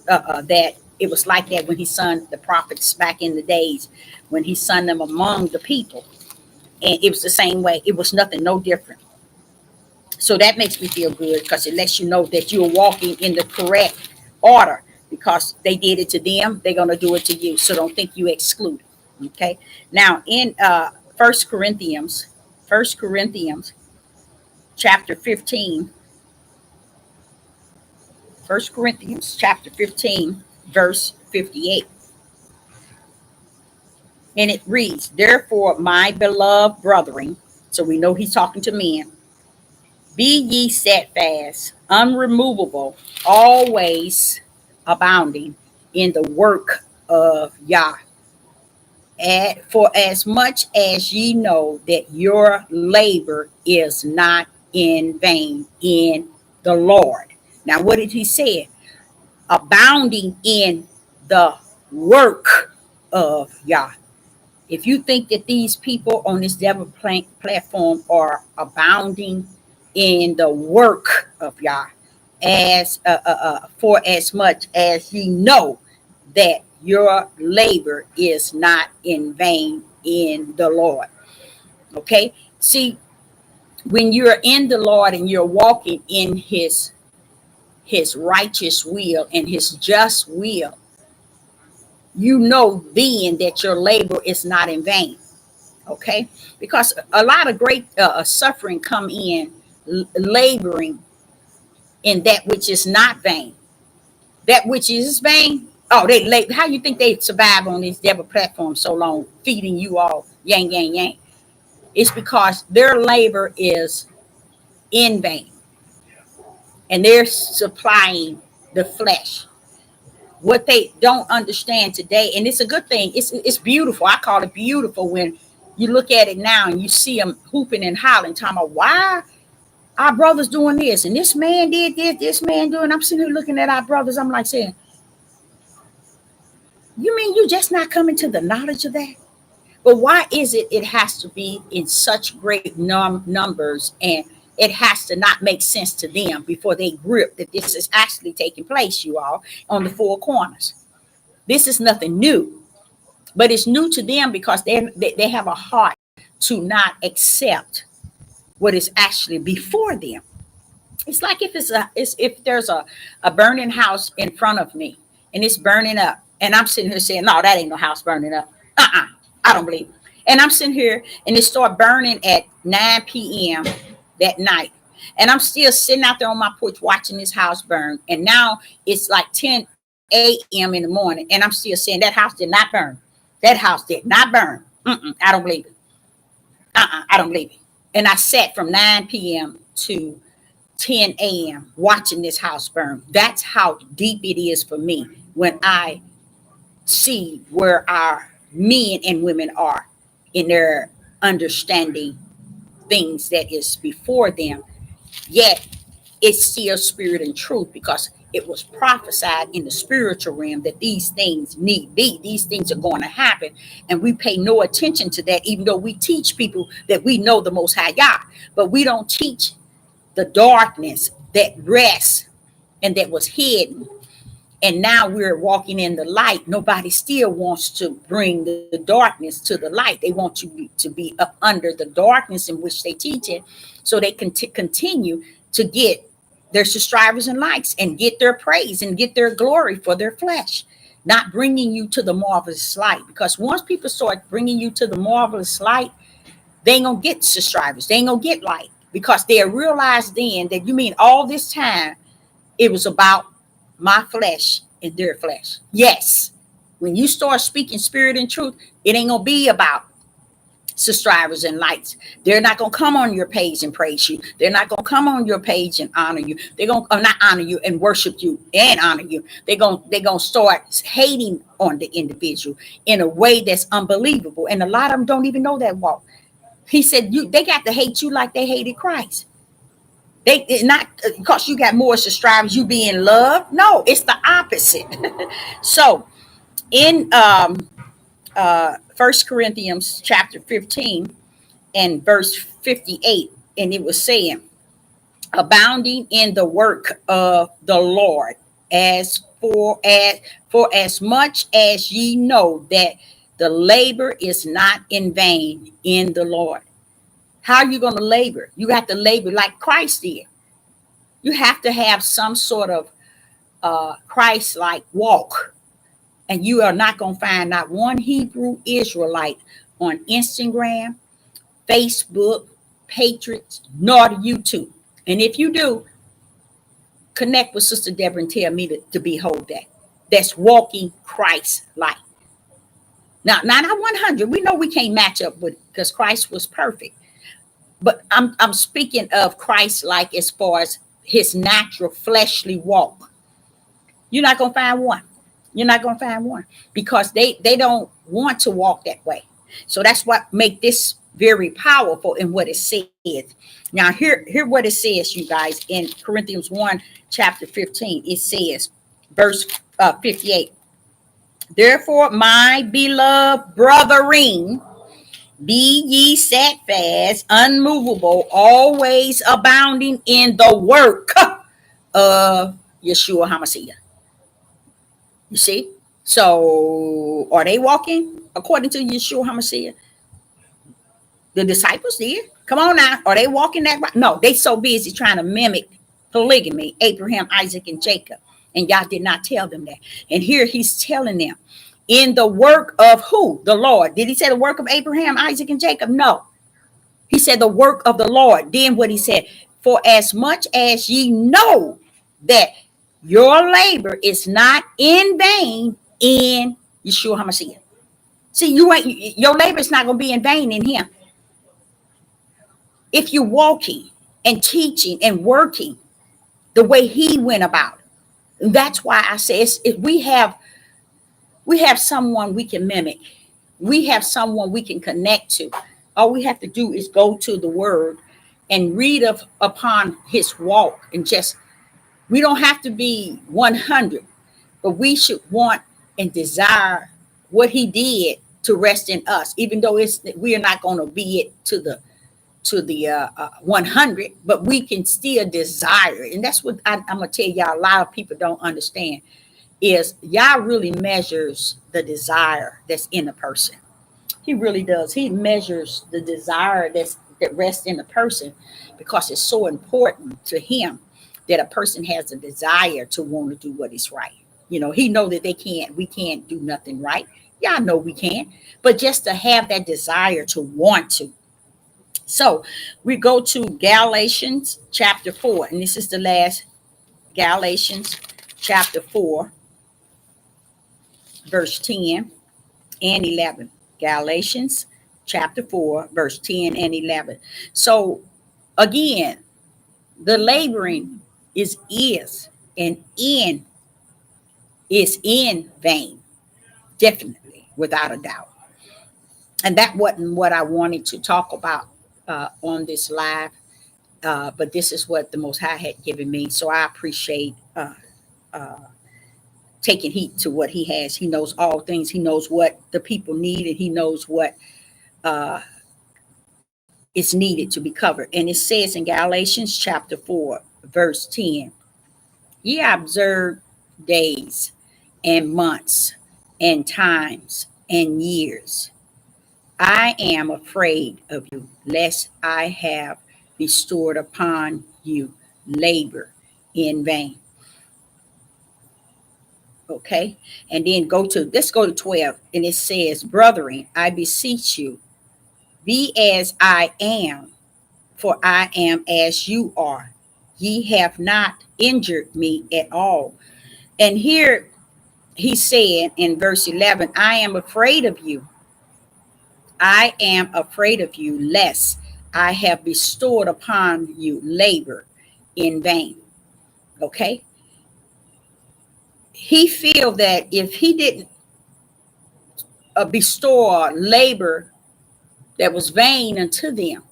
that it was like that when he sent the prophets back in the days when he sent them among the people, and it was the same way. It was nothing, no different. So that makes me feel good because it lets you know that you're walking in the correct order because they did it to them. They're going to do it to you. So don't think you exclude. Okay. Now in First Corinthians chapter 15. 1 Corinthians chapter 15, verse 58. And it reads, therefore, my beloved brethren, so we know he's talking to men, be ye steadfast, unremovable, always abounding in the work of Yah. For as much as ye know that your labor is not in vain in the Lord. Now, what did he say? Abounding in the work of Yah. If you think that these people on this devil platform are abounding in the work of Yah, as for as much as ye know that your labor is not in vain in the Lord. Okay, see, when you're in the Lord and you're walking in his righteous will and his just will, you know then that your labor is not in vain. Okay, because a lot of great suffering come in laboring in that which is not vain. That which is vain, oh, they labor. How you think they survive on this devil platform so long, feeding you all yang yang yang? It's because their labor is in vain and they're supplying the flesh. What they don't understand today, and it's a good thing, it's beautiful. I call it beautiful when you look at it now and you see them hooping and hollering, talking about why our brothers doing this and this man did this man doing. I'm sitting here looking at our brothers. I'm like saying, you mean you just not coming to the knowledge of that? But why is it has to be in such great numbers, and it has to not make sense to them before they grip that this is actually taking place, you all, on the four corners. This is nothing new, but it's new to them because they have a heart to not accept what is actually before them. It's like if there's a burning house in front of me and it's burning up, and I'm sitting here saying, no, that ain't no house burning up. I don't believe it. And I'm sitting here and it start burning at 9 p.m. that night. And I'm still sitting out there on my porch watching this house burn. And now it's like 10 a.m. in the morning. And I'm still saying that house did not burn. That house did not burn. I don't believe it. I don't believe it. And I sat from 9 p.m. to 10 a.m. watching this house burn. That's how deep it is for me when I see where our men and women are in their understanding things that is before them, yet it's still spirit and truth, because it was prophesied in the spiritual realm that these things need be. These things are going to happen. And we pay no attention to that, even though we teach people that we know the Most High God. But we don't teach the darkness that rests and that was hidden. And now we're walking in the light. Nobody still wants to bring the darkness to the light. They want you to be up under the darkness in which they teach it, so they can continue to get their subscribers and likes and get their praise and get their glory for their flesh, not bringing you to the marvelous light. Because once people start bringing you to the marvelous light, they ain't gonna get subscribers. They ain't gonna get light, because they'll realize then that, you mean all this time it was about my flesh and their flesh. Yes, when you start speaking spirit and truth, it ain't gonna be about subscribers and likes. They're not gonna come on your page and praise you. They're not gonna come on your page and honor you. They're gonna not honor you and worship you and honor you. They're gonna start hating on the individual in a way that's unbelievable. And a lot of them don't even know that walk. He said they got to hate you like they hated Christ. It's not because you got more subscribers, you being loved. No, it's the opposite. So in 1 Corinthians chapter 15 and verse 58, and it was saying, abounding in the work of the Lord, for as much as ye know that the labor is not in vain in the Lord. How are you going to labor? You have to labor like Christ did. You have to have some sort of Christ-like walk. And you are not going to find not one Hebrew Israelite on Instagram, Facebook, Patriots, nor YouTube. And if you do, connect with Sister Deborah and tell me to behold that. That's walking Christ-like. Now, not 100. We know we can't match up with, because Christ was perfect. But I'm speaking of Christ-like as far as his natural fleshly walk. You're not going to find one. You're not going to find one, because they don't want to walk that way. So that's what make this very powerful in what it says. Now, hear what it says, you guys, in Corinthians 1, chapter 15. It says, verse 58. Therefore, my beloved brethren, be ye steadfast, unmovable, always abounding in the work of Yeshua HaMashiach. You see? So are they walking according to Yeshua HaMashiach? The disciples did. Come on now. Are they walking that right? No, they so busy trying to mimic polygamy, Abraham, Isaac, and Jacob. And y'all did not tell them that. And here he's telling them, in the work of who? The Lord. Did he say the work of Abraham, Isaac, and Jacob? No. He said the work of the Lord. Then what he said, for as much as ye know that your labor is not in vain in Yeshua HaMashiach. See, your labor is not going to be in vain in him. If you're walking and teaching and working the way he went about. That's why I say we have someone we can mimic. We have someone we can connect to. All we have to do is go to the word and read upon his walk, and we don't have to be 100, but we should want and desire what he did to rest in us, even though we are not going to be it to the 100, but we can still desire it. And that's what I'm going to tell y'all, a lot of people don't understand, is Yah really measures the desire that's in a person. He really does. He measures the desire that rests in a person, because it's so important to him that a person has a desire to want to do what is right. You know, he know that we can't do nothing right. Y'all know we can't, but just to have that desire to want to. So we go to Galatians chapter 4, and this is the last. Galatians chapter 4, verse 10 and 11. Galatians chapter 4, verse 10 and 11. So again, the laboring is in vain, definitely, without a doubt. And that wasn't what I wanted to talk about on this live, but this is what the Most High had given me. So I appreciate uh, taking heed to what He has. He knows all things. He knows what the people need, and He knows what uh, is needed to be covered. And it says in Galatians chapter 4, verse 10, ye observe days and months and times and years. I am afraid of you, lest I have bestowed upon you labor in vain. Okay. And then let's go to 12. And it says, brethren, I beseech you, be as I am, for I am as you are. Ye have not injured me at all. And here he said in verse 11, I am afraid of you. I am afraid of you, lest I have bestowed upon you labor in vain. Okay. He feel that if he didn't bestow labor that was vain unto them,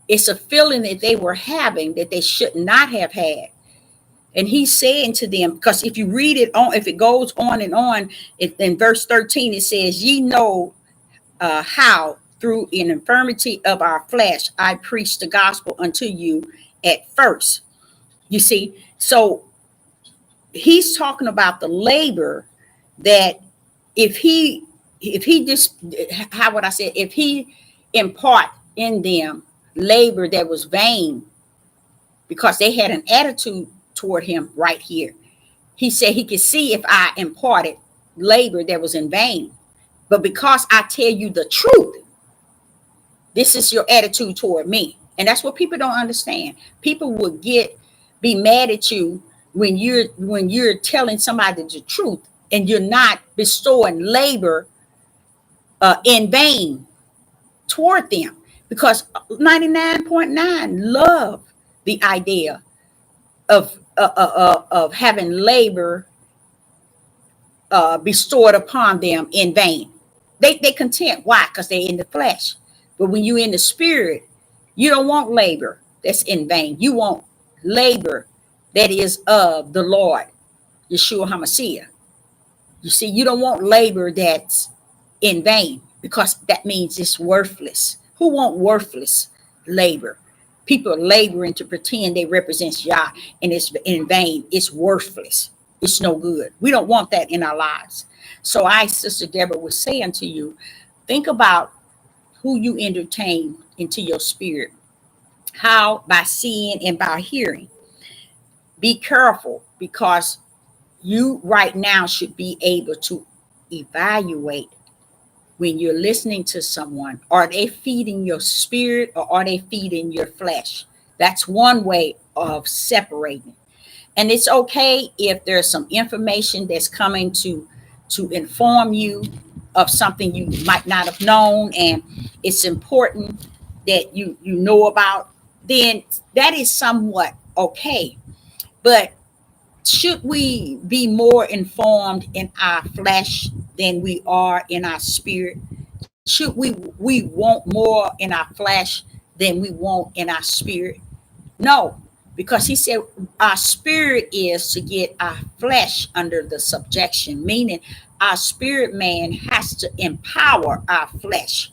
it's a feeling that they were having that they should not have had. And he's saying to them, because if you read it on, if it goes on and on, in verse 13, it says, ye know how through an infirmity of our flesh, I preached the gospel unto you at first. You see, so he's talking about the labor that if he just, how would I say it? If he impart in them labor that was vain, because they had an attitude toward him right here. He said he could see if I imparted labor that was in vain. But because I tell you the truth, this is your attitude toward me. And that's what people don't understand. People will be mad at you when you're telling somebody the truth and you're not bestowing labor in vain toward them, because 99.9 love the idea of having labor bestowed upon them in vain. They content. Why? Because they're in the flesh. But when you're in the spirit, you don't want labor that's in vain. You want labor that is of the Lord, Yeshua HaMashiach. You see, you don't want labor that's in vain, because that means it's worthless. Who want worthless labor? People are laboring to pretend they represent Yah, and it's in vain. It's worthless. It's no good. We don't want that in our lives. So Sister Deborah, was saying to you, think about who you entertain into your spirit. How? By seeing and by hearing. Be careful, because you right now should be able to evaluate when you're listening to someone. Are they feeding your spirit, or are they feeding your flesh? That's one way of separating. And it's okay if there's some information that's coming to inform you of something you might not have known, and it's important that you know about, then that is somewhat okay. But should we be more informed in our flesh than we are in our spirit? Should we want more in our flesh than we want in our spirit? No, because he said our spirit is to get our flesh under the subjection, meaning our spirit man has to empower our flesh.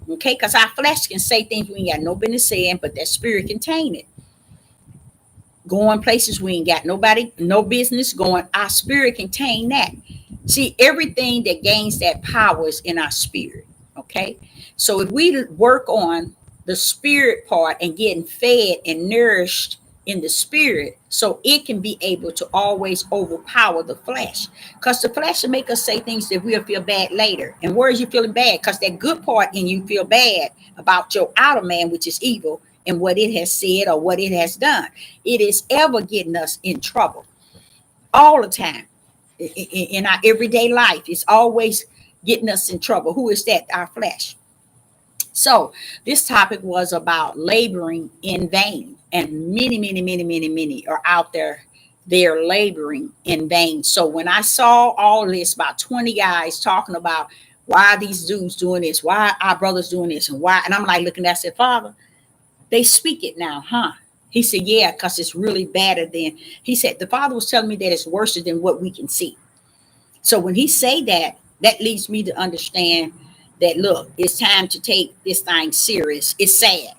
Okay, because our flesh can say things we ain't got no business saying, but that spirit contain it. Going places we ain't got no business going. Our spirit contain that. See, everything that gains that power is in our spirit. Okay, so if we work on the spirit part and getting fed and nourished in the spirit, so it can be able to always overpower the flesh, because the flesh will make us say things that we'll feel bad later. And where is you feeling bad? Because that good part in you feel bad about your outer man, which is evil, and what it has said or what it has done. It is ever getting us in trouble all the time. In our everyday life, it's always getting us in trouble. Who is that? Our flesh. So this topic was about laboring in vain, and many are out there. They're laboring in vain. So when I saw all this, about 20 guys talking about Why are these dudes doing this? Why are our brothers doing this? And why? And I'm like looking at it, I said, Father, they speak it now, huh? He said, yeah, because it's really badder than, he said, the Father was telling me that it's worse than what we can see. So when he say that, that leads me to understand that, look, it's time to take this thing serious. It's sad.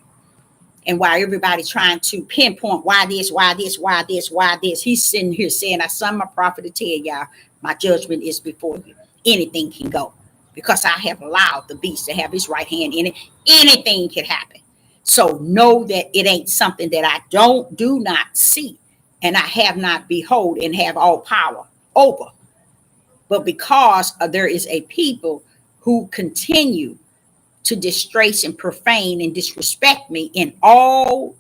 And while everybody trying to pinpoint why this, why this, why this, why this, he's sitting here saying, I son my prophet to tell y'all, my judgment is before you. Anything can go because I have allowed the beast to have his right hand in it. Anything can happen. So know that it ain't something that I do not see, and I have not behold and have all power over. But because there is a people who continue to disgrace and profane and disrespect me in all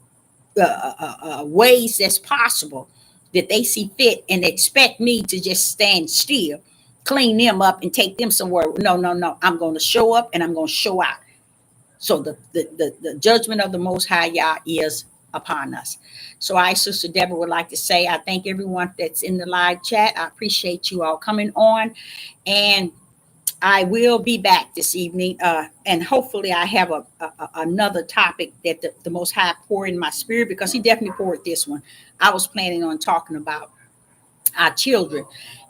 ways that's possible, that they see fit, and expect me to just stand still, clean them up, and take them somewhere. No, no, no. I'm going to show up and I'm going to show out. So the judgment of the Most High Yah is upon us. So I, Sister Deborah, would like to say I thank everyone that's in the live chat. I appreciate you all coming on, and I will be back this evening, and hopefully I have another topic that the Most High poured in my spirit, because he definitely poured this one. I was planning on talking about our children,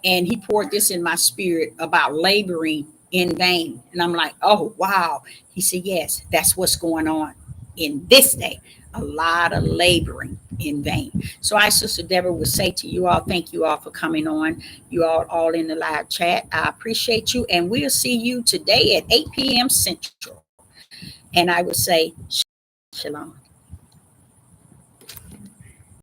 and he poured this in my spirit about laboring in vain. And I'm like, oh, wow. He said, yes, that's what's going on in this day. A lot of laboring in vain. So I, Sister Deborah, would say to you all, thank you all for coming on. You all in the live chat. I appreciate you. And we'll see you today at 8 p.m. Central. And I would say, shalom.